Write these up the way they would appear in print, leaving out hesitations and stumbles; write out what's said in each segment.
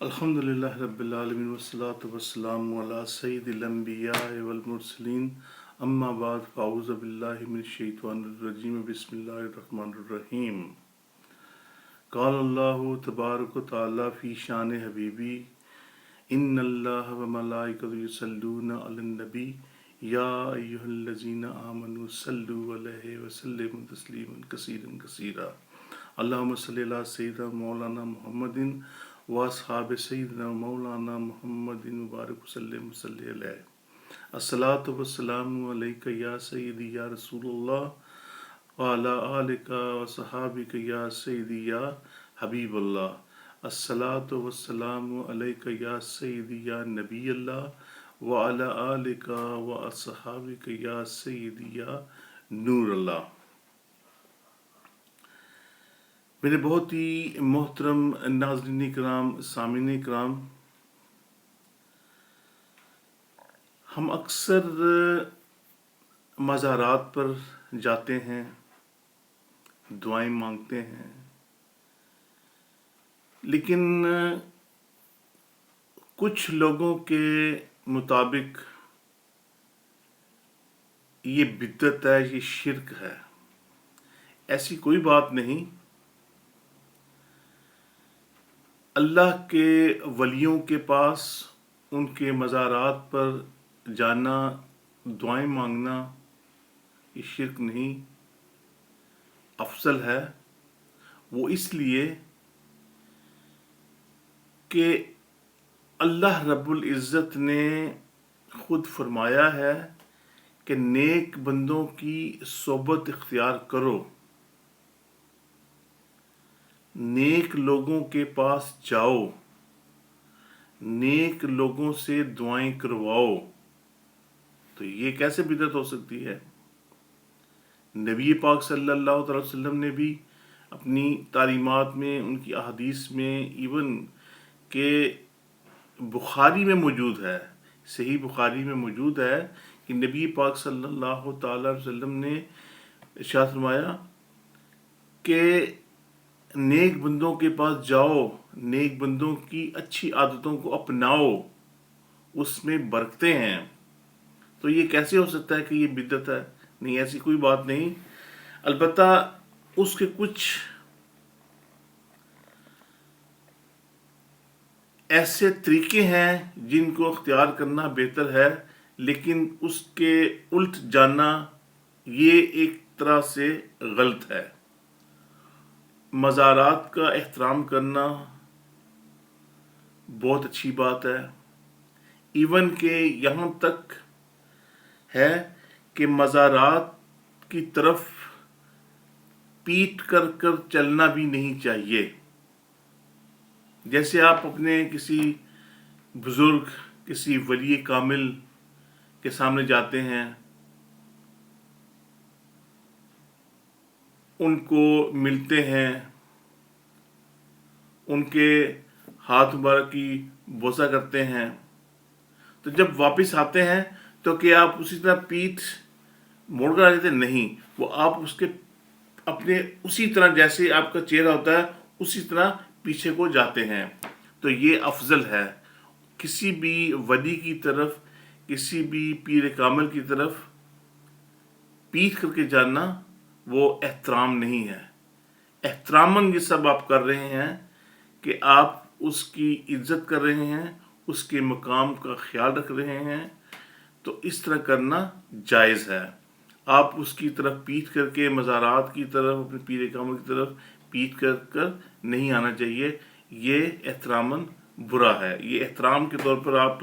الحمدللہ رب العالمین والصلاة والسلام علی سید الانبیاء والمرسلین اما بعد فاعوذ باللہ من الشیطان الرجیم بسم اللہ الرحمن الرحیم قال اللہ تبارک و تعالی فی شان حبیبی ان اللہ وملائکۃ یصلون علی النبی یا ایھا الذین آمنوا صلوا علیہ وسلموا تسلیما کثیرا کثیرا اللہم صلی علی سیدنا مولانا محمد واصحاب سیدنا مولانا محمد مبارک وسلم صلی علیہ الصلاۃ والسلام علیک یا سیدی یا رسول اللہ وعلی آلک وصحابک یا سیدی یا حبیب اللہ الصلاۃ والسلام علیک یا سیدی یا نبی اللہ وعلی آلک واصحابک یا سیدی یا نور اللہ۔ میرے بہت ہی محترم ناظرین کرام، سامعین کرام، ہم اکثر مزارات پر جاتے ہیں، دعائیں مانگتے ہیں، لیکن کچھ لوگوں کے مطابق یہ بدعت ہے، یہ شرک ہے۔ ایسی کوئی بات نہیں۔ اللہ کے ولیوں کے پاس، ان کے مزارات پر جانا، دعائیں مانگنا، یہ شرک نہیں، افضل ہے۔ وہ اس لیے کہ اللہ رب العزت نے خود فرمایا ہے کہ نیک بندوں کی صحبت اختیار کرو، نیک لوگوں کے پاس جاؤ، نیک لوگوں سے دعائیں کرواؤ۔ تو یہ کیسے بدعت ہو سکتی ہے؟ نبی پاک صلی اللہ علیہ وسلم نے بھی اپنی تعلیمات میں، ان کی احادیث میں، ایون کہ بخاری میں موجود ہے، صحیح بخاری میں موجود ہے کہ نبی پاک صلی اللہ تعالی علیہ وسلم نے ارشاد فرمایا کہ نیک بندوں کے پاس جاؤ، نیک بندوں کی اچھی عادتوں کو اپناؤ، اس میں برکتیں ہیں۔ تو یہ کیسے ہو سکتا ہے کہ یہ بدعت ہے؟ نہیں، ایسی کوئی بات نہیں۔ البتہ اس کے کچھ ایسے طریقے ہیں جن کو اختیار کرنا بہتر ہے، لیکن اس کے الٹ جانا یہ ایک طرح سے غلط ہے۔ مزارات کا احترام کرنا بہت اچھی بات ہے، ایون کہ یہاں تک ہے کہ مزارات کی طرف پیٹ کر کر چلنا بھی نہیں چاہیے۔ جیسے آپ اپنے کسی بزرگ، کسی ولی کامل کے سامنے جاتے ہیں، ان کو ملتے ہیں، ان کے ہاتھ مبارک کی بوسہ کرتے ہیں، تو جب واپس آتے ہیں تو کیا آپ اسی طرح پیٹھ موڑ کر آ جاتے ہیں؟ نہیں، وہ آپ اس کے اپنے اسی طرح جیسے آپ کا چہرہ ہوتا ہے اسی طرح پیچھے کو جاتے ہیں۔ تو یہ افضل ہے۔ کسی بھی ولی کی طرف، کسی بھی پیر کامل کی طرف پیٹھ کر کے جانا وہ احترام نہیں ہے۔ احتراماً یہ سب آپ کر رہے ہیں کہ آپ اس کی عزت کر رہے ہیں، اس کے مقام کا خیال رکھ رہے ہیں، تو اس طرح کرنا جائز ہے۔ آپ اس کی طرف پیٹھ کر کے، مزارات کی طرف، اپنے پیر کامل کی طرف پیٹھ کر کر نہیں آنا چاہیے۔ یہ احتراماً برا ہے۔ یہ احترام کے طور پر آپ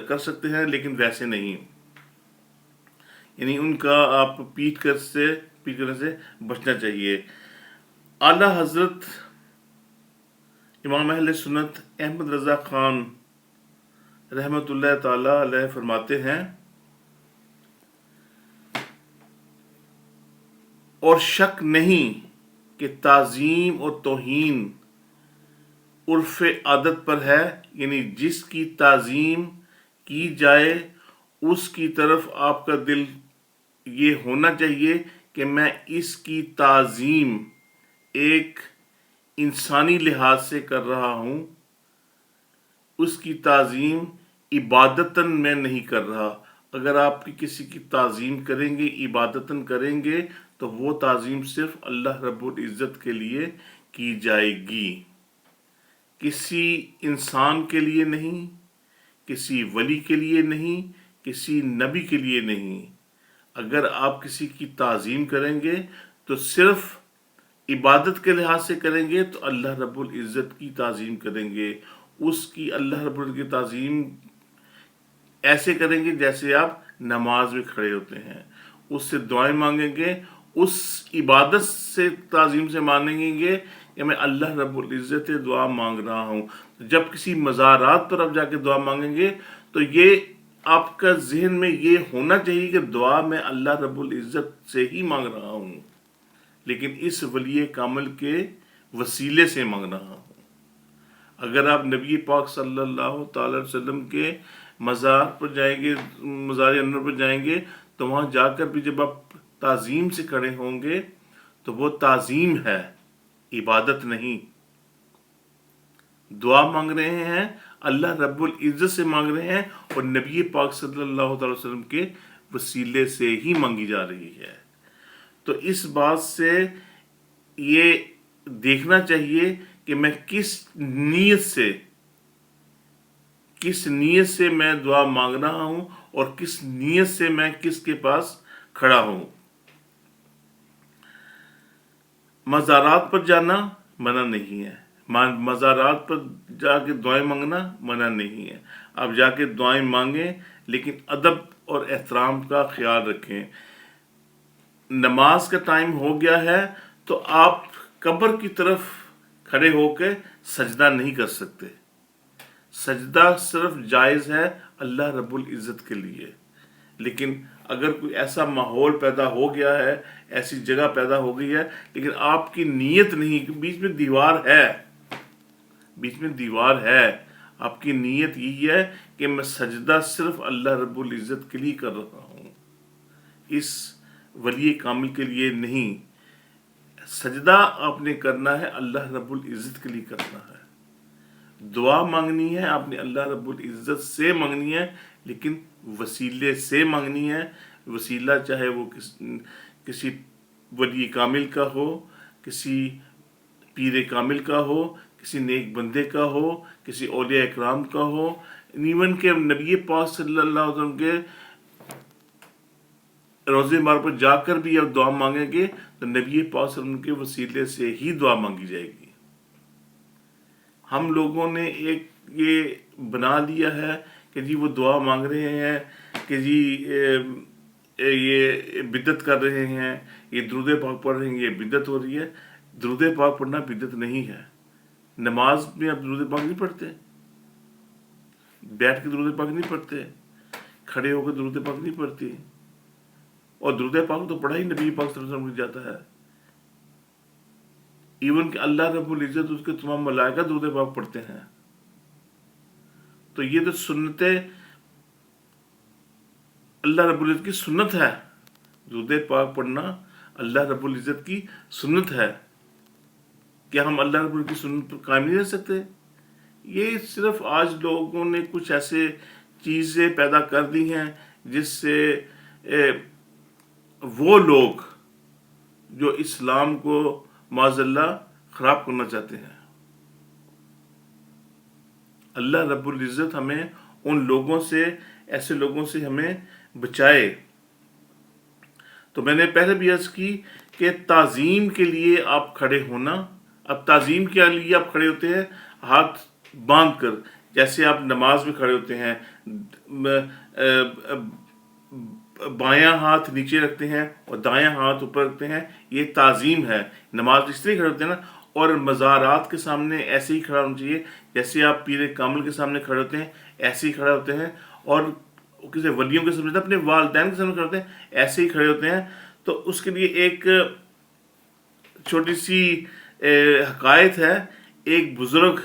کر سکتے ہیں، لیکن ویسے نہیں، یعنی ان کا آپ پیٹھ کرنے سے بچنا چاہیے۔ اعلیٰ حضرت امام اہل سنت احمد رضا خان رحمۃ اللہ تعالی علیہ فرماتے ہیں، اور شک نہیں کہ تعظیم اور توہین عرف عادت پر ہے، یعنی جس کی تعظیم کی جائے اس کی طرف آپ کا دل یہ ہونا چاہیے کہ میں اس کی تعظیم ایک انسانی لحاظ سے کر رہا ہوں، उसकी ताज़ीम इबादतन मैं नहीं कर रहा। अगर आप किसी की ताज़ीम करेंगे, इबादतन करेंगे, तो वो ताज़ीम सिर्फ अल्लाह रब्बुल इज़्ज़त के लिए की जाएगी, किसी इंसान के लिए नहीं, किसी वली के लिए नहीं, किसी नबी के लिए नहीं। अगर आप किसी की ताज़ीम करेंगे तो सिर्फ इबादत के लिहाज से करेंगे, तो अल्लाह रब्बुल इज़्ज़त की ताज़ीम करेंगे। उसकी अल्लाह रब्बुल की ताज़ीम ऐसे करेंगे जैसे आप नमाज में खड़े होते हैं, उससे दुआएं मांगेंगे, उस इबादत से ताज़ीम से मांगेंगे कि मैं अल्लाह रब्बुल इज़्ज़त से दुआ मांग रहा हूँ। जब किसी मज़ारात पर आप जाके दुआ मांगेंगे तो ये आपका जहन में ये होना चाहिए कि दुआ मैं अल्लाह रब्बुल इज़्ज़त से ही मांग रहा हूँ, लेकिन इस वली कामिल के वसीले से मांग रहा हूँ। अगर आप नबी पाक सल्लल्लाहु अलैहि वसल्लम के मज़ार पर जाएंगे, मज़ार अनवर पर जाएंगे, तो वहाँ जाकर भी जब आप ताज़ीम से खड़े होंगे तो वो ताज़ीम है, इबादत नहीं। दुआ मांग रहे हैं, अल्लाह रब्बुल इज़्ज़त से मांग रहे हैं, और नबी पाक सल्लल्लाहु अलैहि वसल्लम के वसीले से ही मांगी जा रही है। तो इस बात से ये देखना चाहिए कि मैं किस नीयत से मैं दुआ मांग रहा हूँ और किस नीयत से मैं किसके पास खड़ा हूँ। मज़ारात पर जाना मना नहीं है, मज़ारात पर जाके दुआएं मांगना मना नहीं है। आप जाके दुआएं मांगें, लेकिन अदब और एहतराम का ख्याल रखें। नमाज का टाइम हो गया है तो आप कब्र की तरफ खड़े होकर सजदा नहीं कर सकते। सजदा सिर्फ जायज़ है अल्लाह रब्बुल इज़्ज़त के लिए। लेकिन अगर कोई ऐसा माहौल पैदा हो गया है, ऐसी जगह पैदा हो गई है, लेकिन आपकी नीयत नहीं, बीच में दीवार है, आपकी नीयत यही है कि मैं सजदा सिर्फ अल्लाह रब्बुल इज़्ज़त के लिए कर रहा हूँ, इस वली कामिल के लिए नहीं। सजदा आपने करना है, अल्लाह रब्बुल इज़्ज़त के लिए करना है। दुआ मांगनी है आपने अल्लाह रब्बुल इज़्ज़त से मांगनी है, लेकिन वसीले से मांगनी है। वसीला चाहे वो किसी वली कामिल का हो, किसी पीर कामिल का हो, किसी नेक बंदे का हो, किसी औलिया इकराम का हो, इवन के नबी पाक सल्लल्लाहु अलैहि वसल्लम के रोज़े मार पर जाकर भी अब दुआ मांगेंगे तो नबी पाक सल्लल्लाहु अलैहि वसल्लम के वसीले से ही दुआ मांगी जाएगी। हम लोगों ने एक ये बना लिया है कि जी वो दुआ मांग रहे हैं कि जी ये बिदत कर रहे हैं, ये दुरूद पाक पढ़ रहे हैं, ये बिदत हो रही है। दुरूद पाक पढ़ना बिदत नहीं है। नमाज में आप दुरूद पाक नहीं पढ़ते, बैठ के दुरूद पाक नहीं पढ़ते, खड़े होकर दुरूद पाक नहीं पढ़ती, और दुरूद पाक तो पढ़ा ही नबी पाक सल्लल्लाहु अलैहि वसल्लम जाता है। इवन कि अल्लाह रब्बुल इज़्ज़त उसके तमाम मलाइका दुरूद पाक पढ़ते हैं। तो ये तो सुन्नते अल्लाह रब्बुल इज़्ज़त की सुन्नत है, दुरूद पाक पढ़ना अल्लाह रब्बुल इज़्ज़त की सुन्नत है। क्या हम अल्लाह रब्बुल की सुन्नत पर कायम नहीं रह सकते? ये सिर्फ आज लोगों ने कुछ ऐसे चीज़ें पैदा कर दी हैं जिससे वो लोग जो इस्लाम को माज़अल्लाह ख़राब करना चाहते हैं। अल्लाह रब्बुल इज़्ज़त हमें उन लोगों से, ऐसे लोगों से हमें बचाए। तो मैंने पहले भी अर्ज़ की कि ताज़ीम के लिए आप खड़े होना। अब ताज़ीम के लिए आप खड़े होते हैं हाथ बांध कर, जैसे आप नमाज में खड़े होते हैं, बायां हाथ नीचे रखते हैं और दायां हाथ ऊपर रखते हैं, ये ताज़ीम है। नमाज इस तरह खड़े होते हैं ना, और मज़ारात के सामने ऐसे ही खड़ा होना चाहिए जैसे आप पीर कामिल के सामने खड़े होते हैं, ऐसे ही खड़े होते हैं। और किसी वलियों के सामने, अपने वालिदैन के सामने खड़े होते हैं, ऐसे ही खड़े होते हैं। तो उसके लिए एक छोटी सी हकायत है। एक बुज़ुर्ग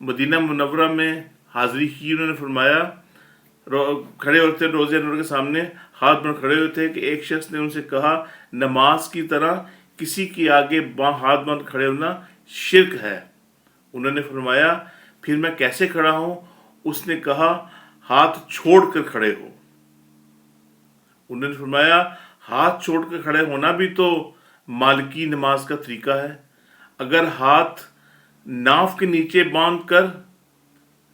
मदीना मुनव्वरा में हाज़री की, उन्होंने फरमाया, खड़े होते रोज़े अनवर के सामने हाथ पर खड़े हुए थे कि एक शख्स ने उनसे कहा, नमाज की तरह किसी के आगे हाथ बांध खड़े होना शिर्क है। उन्होंने फरमाया, پھر میں کیسے کھڑا ہوں؟ اس نے کہا ہاتھ چھوڑ کر کھڑے ہو۔ انہوں نے فرمایا ہاتھ چھوڑ کر کھڑے ہونا بھی تو مالکی نماز کا طریقہ ہے۔ اگر ہاتھ ناف کے نیچے باندھ کر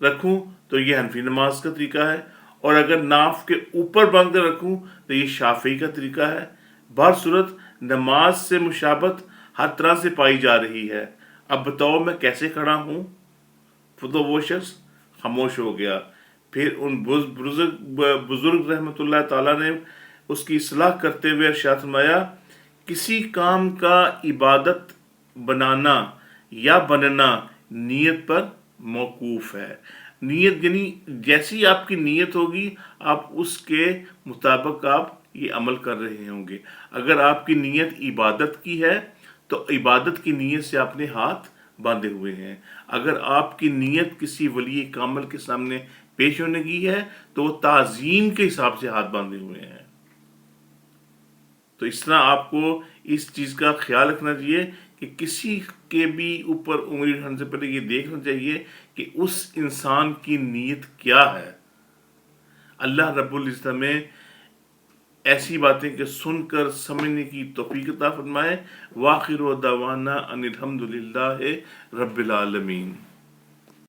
رکھوں تو یہ حنفی نماز کا طریقہ ہے، اور اگر ناف کے اوپر باندھ کر رکھوں تو یہ شافعی کا طریقہ ہے۔ بہر صورت نماز سے مشابہت ہر طرح سے پائی جا رہی ہے۔ اب بتاؤ میں کیسے کھڑا ہوں؟ تو وہ شخص خاموش ہو گیا۔ پھر ان بزرگ رحمۃ اللہ تعالیٰ نے اس کی اصلاح کرتے ہوئے ارشاد فرمایا، کسی کام کا عبادت بنانا یا بننا نیت پر موقوف ہے۔ نیت یعنی جیسی آپ کی نیت ہوگی آپ اس کے مطابق آپ یہ عمل کر رہے ہوں گے۔ اگر آپ کی نیت عبادت کی ہے تو عبادت کی نیت سے آپ نے ہاتھ باندھے ہوئے ہیں۔ اگر آپ کی نیت کسی ولی کامل کے سامنے پیش ہونے کی ہے تو وہ تعظیم کے حساب سے ہاتھ باندھے ہوئے ہیں۔ تو اس طرح آپ کو اس چیز کا خیال رکھنا چاہیے کہ کسی کے بھی اوپر انگلی اٹھانے سے پہلے یہ دیکھنا چاہیے کہ اس انسان کی نیت کیا ہے۔ اللہ رب العزت میں ایسی باتیں کہ سن کر سمجھنے کی توفیق عطا فرمائے۔ وآخر دعوانا ان الحمد للہ رب العالمین۔